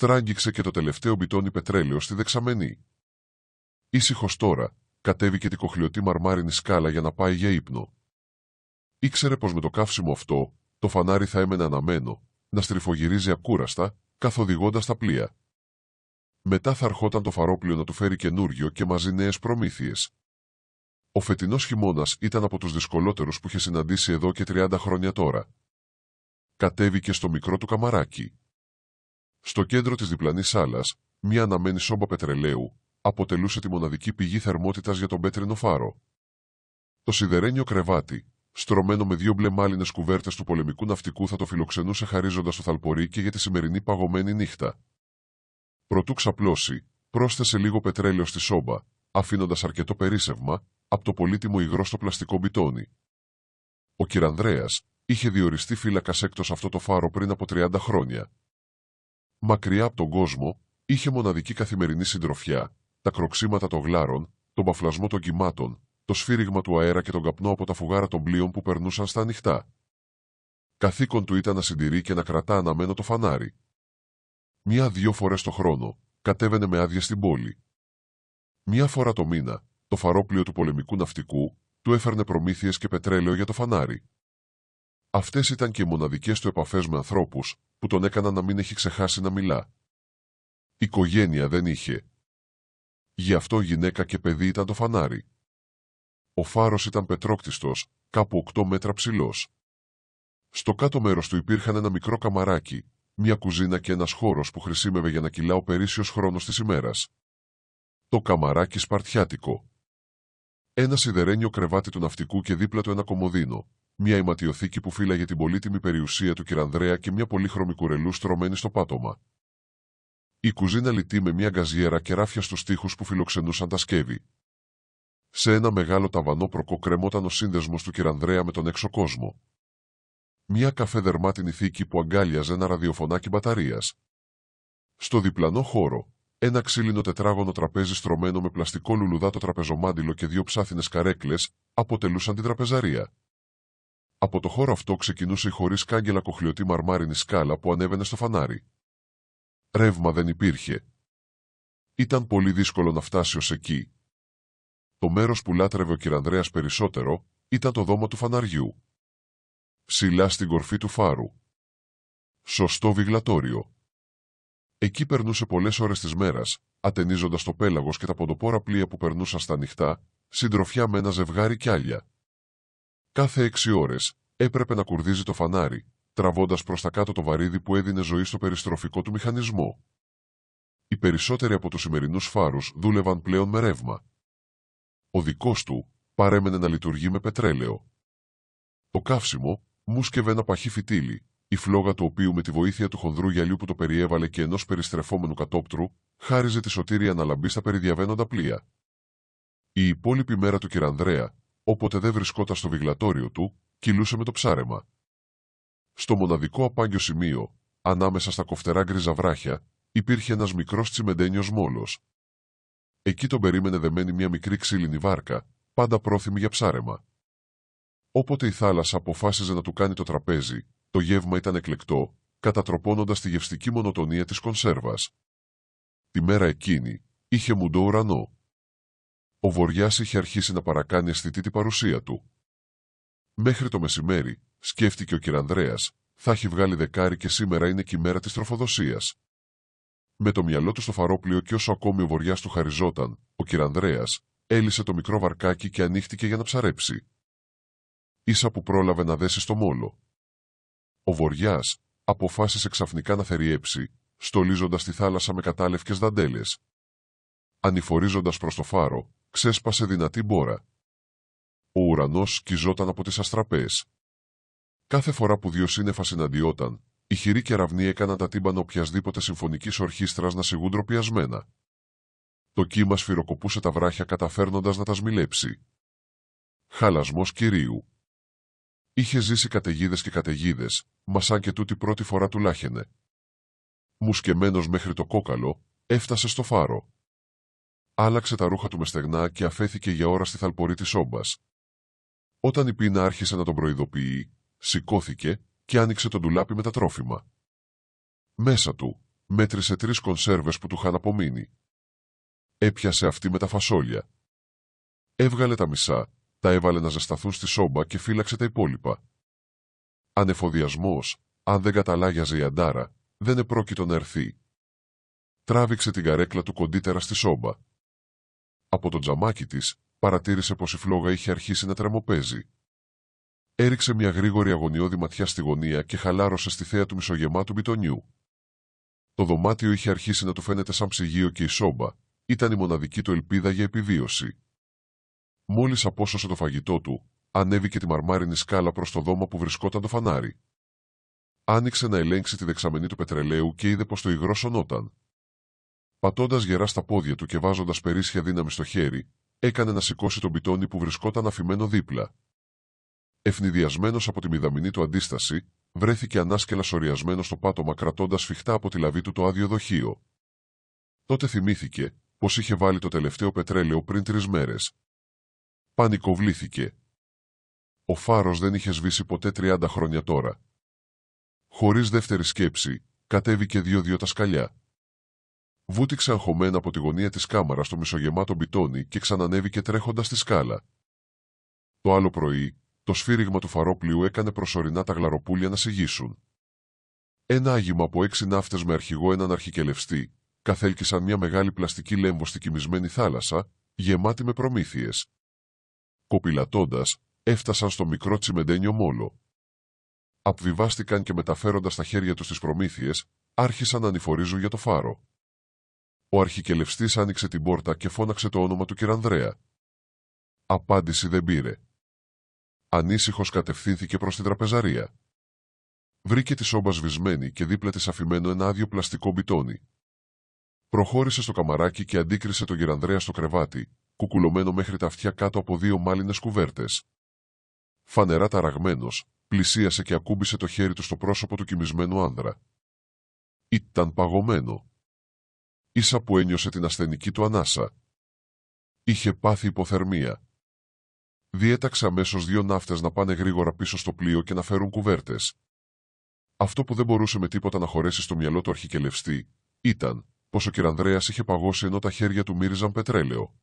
στράγγιξε και το τελευταίο μπιτόνι πετρέλαιο στη δεξαμενή. Ήσυχος τώρα, κατέβηκε την κοχλιωτή μαρμάρινη σκάλα για να πάει για ύπνο. Ήξερε πως με το καύσιμο αυτό, το φανάρι θα έμενε αναμένο, να στριφογυρίζει ακούραστα, καθοδηγώντας τα πλοία. Μετά θα ερχόταν το φαρόπλοιο να του φέρει καινούριο και μαζί νέες προμήθειες. Ο φετινός χειμώνας ήταν από τους δυσκολότερους που είχε συναντήσει εδώ και 30 χρόνια τώρα. Κατέβηκε στο μικρό του καμαράκι. Στο κέντρο της διπλανής άλλας, μια αναμένη σόμπα πετρελαίου αποτελούσε τη μοναδική πηγή θερμότητας για τον πέτρινο φάρο. Το σιδερένιο κρεβάτι, στρωμένο με 2 μπλε μάλινες κουβέρτες του πολεμικού ναυτικού, θα το φιλοξενούσε χαρίζοντας το θαλπορί και για τη σημερινή παγωμένη νύχτα. Προτού ξαπλώσει, πρόσθεσε λίγο πετρέλαιο στη σόμπα, αφήνοντας αρκετό περίσσευμα από το πολύτιμο υγρό στο πλαστικό μπιτόνι. Ο Κυρανδρέας είχε διοριστεί φύλακας έκτος αυτό το φάρο πριν από 30 χρόνια. Μακριά από τον κόσμο, είχε μοναδική καθημερινή συντροφιά, τα κροξίματα των γλάρων, τον παφλασμό των κυμάτων, το σφύριγμα του αέρα και τον καπνό από τα φουγάρα των πλοίων που περνούσαν στα ανοιχτά. Καθήκον του ήταν να συντηρεί και να κρατά αναμένο το φανάρι. 1-2 φορές το χρόνο κατέβαινε με άδεια στην πόλη. 1 φορά το μήνα, το φαρόπλοιο του πολεμικού ναυτικού του έφερνε προμήθειες και πετρέλαιο για το φανάρι. Αυτές ήταν και οι μοναδικές του επαφές με ανθρώπους που τον έκαναν να μην έχει ξεχάσει να μιλά. Οικογένεια δεν είχε. Γι' αυτό γυναίκα και παιδί ήταν το φανάρι. Ο φάρος ήταν πετρόκτιστος, κάπου 8 μέτρα ψηλός. Στο κάτω μέρος του υπήρχαν ένα μικρό καμαράκι, μια κουζίνα και ένας χώρος που χρησιμεύε για να κυλά ο περίσσιος χρόνος της ημέρας. Το καμαράκι σπαρτιάτικο. Ένα σιδερένιο κρεβάτι του ναυτικού και δίπλα του ένα κομοδίνο, μια αιματιοθήκη που φύλαγε την πολύτιμη περιουσία του Κυρανδρέα και μια πολύχρωμη κουρελού στρωμένη στο πάτωμα. Η κουζίνα λιτή με μια γκαζιέρα και ράφια στους τοίχους που φιλοξενούσαν τα σκεύη. Σε ένα μεγάλο ταβανόπροκο κρεμόταν ο σύνδεσμος του Κυρανδρέα με τον έξω κόσμο. Μια καφέ δερμάτινη θήκη που αγκάλιαζε ένα ραδιοφωνάκι μπαταρίας. Στο διπλανό χώρο, ένα ξύλινο τετράγωνο τραπέζι στρωμένο με πλαστικό λουλουδάτο τραπεζομάντιλο και 2 ψάθινες καρέκλες αποτελούσαν την τραπεζαρία. Από το χώρο αυτό ξεκινούσε η χωρίς κάγκελα κοχλιωτή μαρμάρινη σκάλα που ανέβαινε στο φανάρι. Ρεύμα δεν υπήρχε. Ήταν πολύ δύσκολο να φτάσει ως εκεί. Το μέρος που λάτρευε ο Κυρανδρέας περισσότερο ήταν το δώμα του φαναριού. Ψηλά στην κορφή του φάρου. Σωστό βιγλατόριο. Εκεί περνούσε πολλές ώρες της μέρας, ατενίζοντας το πέλαγος και τα ποντοπόρα πλοία που περνούσαν στα ανοιχτά, συντροφιά με ένα ζευγάρι κιάλια. Κάθε 6 ώρες έπρεπε να κουρδίζει το φανάρι, τραβώντας προς τα κάτω το βαρύδι που έδινε ζωή στο περιστροφικό του μηχανισμό. Οι περισσότεροι από τους σημερινούς φάρους δούλευαν πλέον με ρεύμα. Ο δικός του παρέμενε να λειτουργεί με πετρέλαιο. Το καύσιμο μούσκευε ένα παχύ φυτίλι, η φλόγα του οποίου με τη βοήθεια του χονδρού γυαλιού που το περιέβαλε και ενός περιστρεφόμενου κατόπτρου, χάριζε τη σωτήρια να λαμπεί στα περιδιαβαίνοντα πλοία. Η υπόλοιπη μέρα του Κυρανδρέα, όποτε δεν βρισκόταν στο βιγλατόριο του, κυλούσε με το ψάρεμα. Στο μοναδικό απάγγιο σημείο, ανάμεσα στα κοφτερά γκρίζα βράχια, υπήρχε ένας μικρός τσιμεντένιος μόλος. Εκεί τον περίμενε δεμένη μια μικρή ξύλινη βάρκα, πάντα πρόθυμη για ψάρεμα. Όποτε η θάλασσα αποφάσιζε να του κάνει το τραπέζι, το γεύμα ήταν εκλεκτό, κατατροπώνοντας τη γευστική μονοτονία της κονσέρβας. Τη μέρα εκείνη είχε μουντό ουρανό. Ο βοριάς είχε αρχίσει να παρακάνει αισθητή την παρουσία του. Μέχρι το μεσημέρι, σκέφτηκε ο Κυρανδρέας, θα έχει βγάλει δεκάρι και σήμερα είναι και η μέρα της τροφοδοσίας. Με το μυαλό του στο φαρόπλοιο και όσο ακόμη ο βοριάς του χαριζόταν, ο Κυρανδρέας έλυσε το μικρό βαρκάκι και ανοίχτηκε για να ψαρέψει. Ίσα που πρόλαβε να δέσει στο μόλο. Ο βοριάς αποφάσισε ξαφνικά να θεριέψει, στολίζοντας τη θάλασσα με κατάλευκες δαντέλες. Ανηφορίζοντας προς το φάρο, ξέσπασε δυνατή μπόρα. Ο ουρανός σκιζόταν από τις αστραπές. Κάθε φορά που 2 σύννεφα συναντιόταν, οι χειροί κεραυνοί έκαναν τα τύμπανα οποιασδήποτε συμφωνικής ορχήστρας να σιγούν ντροπιασμένα. Το κύμα σφυροκοπούσε τα βράχια καταφέρνοντας να τα σμιλέψει. Χαλασμός κυρίου. Είχε ζήσει καταιγίδες και καταιγίδες, μα σαν και τούτη πρώτη φορά του λάχαινε. Μουσκεμένος μέχρι το κόκαλο, έφτασε στο φάρο. Άλλαξε τα ρούχα του με στεγνά και αφέθηκε για ώρα στη θαλπορή της όμπας. Όταν η πείνα άρχισε να τον προειδοποιεί, σηκώθηκε και άνοιξε το ντουλάπι με τα τρόφιμα. Μέσα του Μέτρησε 3 κονσέρβες που του είχαν απομείνει. Έπιασε αυτή με τα φασόλια. Έβγαλε τα μισά, τα έβαλε να ζεσταθούν στη σόμπα και φύλαξε τα υπόλοιπα. Ανεφοδιασμός, αν δεν καταλάγιαζε η αντάρα, δεν επρόκειτο να ερθεί. Τράβηξε την καρέκλα του κοντύτερα στη σόμπα. Από το τζαμάκι της, παρατήρησε πως η φλόγα είχε αρχίσει να τρεμοπαίζει. Έριξε μια γρήγορη αγωνιώδη ματιά στη γωνία και χαλάρωσε στη θέα του μισογεμάτου μπιτονιού. Το δωμάτιο είχε αρχίσει να του φαίνεται σαν ψυγείο και η σόμπα ήταν η μοναδική του ελπίδα για επιβίωση. Μόλις απόσωσε το φαγητό του, ανέβηκε τη μαρμάρινη σκάλα προς το δώμα που βρισκόταν το φανάρι. Άνοιξε να ελέγξει τη δεξαμενή του πετρελαίου και είδε πως το υγρό σωνόταν. Πατώντας γερά στα πόδια του και βάζοντας περίσσια δύναμη στο χέρι, έκανε να σηκώσει τον μπιτόνι που βρισκόταν αφημένο δίπλα. Ευνηδιασμένος από τη μηδαμινή του αντίσταση, βρέθηκε ανάσκελα σωριασμένο στο πάτωμα κρατώντας σφιχτά από τη λαβή του το άδειο δοχείο. Τότε θυμήθηκε πως είχε βάλει το τελευταίο πετρέλαιο πριν 3 μέρες. Πανικοβλήθηκε. Ο φάρος δεν είχε σβήσει ποτέ 30 χρόνια τώρα. Χωρίς δεύτερη σκέψη, κατέβηκε 2-2 τα σκαλιά. Βούτυξε αγχωμένα από τη γωνία της κάμαρας στο μισογεμάτο μπιτόνι και ξανανέβηκε τρέχοντας στη σκάλα. Το άλλο πρωί, το σφύριγμα του φαρόπλοιου έκανε προσωρινά τα γλαροπούλια να σιγήσουν. Ένα άγημα από 6 ναύτες με αρχηγό έναν αρχικελευστή καθέλκυσαν μια μεγάλη πλαστική λέμβο στη κοιμισμένη θάλασσα, γεμάτη με προμήθειες. Κοπηλατώντας, έφτασαν στο μικρό τσιμεντένιο μόλο. Απβιβάστηκαν και μεταφέροντας στα χέρια τους τις προμήθειες, άρχισαν να ανηφορίζουν για το φάρο. Ο αρχικελευστής άνοιξε την πόρτα και φώναξε το όνομα του Κυρανδρέα. Απάντηση δεν πήρε. Ανήσυχος κατευθύνθηκε προς την τραπεζαρία. Βρήκε τη σόμπα σβησμένη και δίπλα της αφημένο ένα άδειο πλαστικό μπιτόνι. Προχώρησε στο καμαράκι και αντίκρισε τον Κυρανδρέα στο κρεβάτι, κουκουλωμένο μέχρι τα αυτιά κάτω από 2 μάλινες κουβέρτες. Φανερά ταραγμένος, πλησίασε και ακούμπησε το χέρι του στο πρόσωπο του κοιμισμένου άνδρα. Ήταν παγωμένο. Ίσα που ένιωσε την ασθενική του ανάσα. Είχε πάθει υποθερμία. Διέταξε αμέσως 2 ναύτες να πάνε γρήγορα πίσω στο πλοίο και να φέρουν κουβέρτες. Αυτό που δεν μπορούσε με τίποτα να χωρέσει στο μυαλό του αρχικελευστή ήταν πως ο Κυρανδρέας είχε παγώσει ενώ τα χέρια του μύριζαν πετρέλαιο.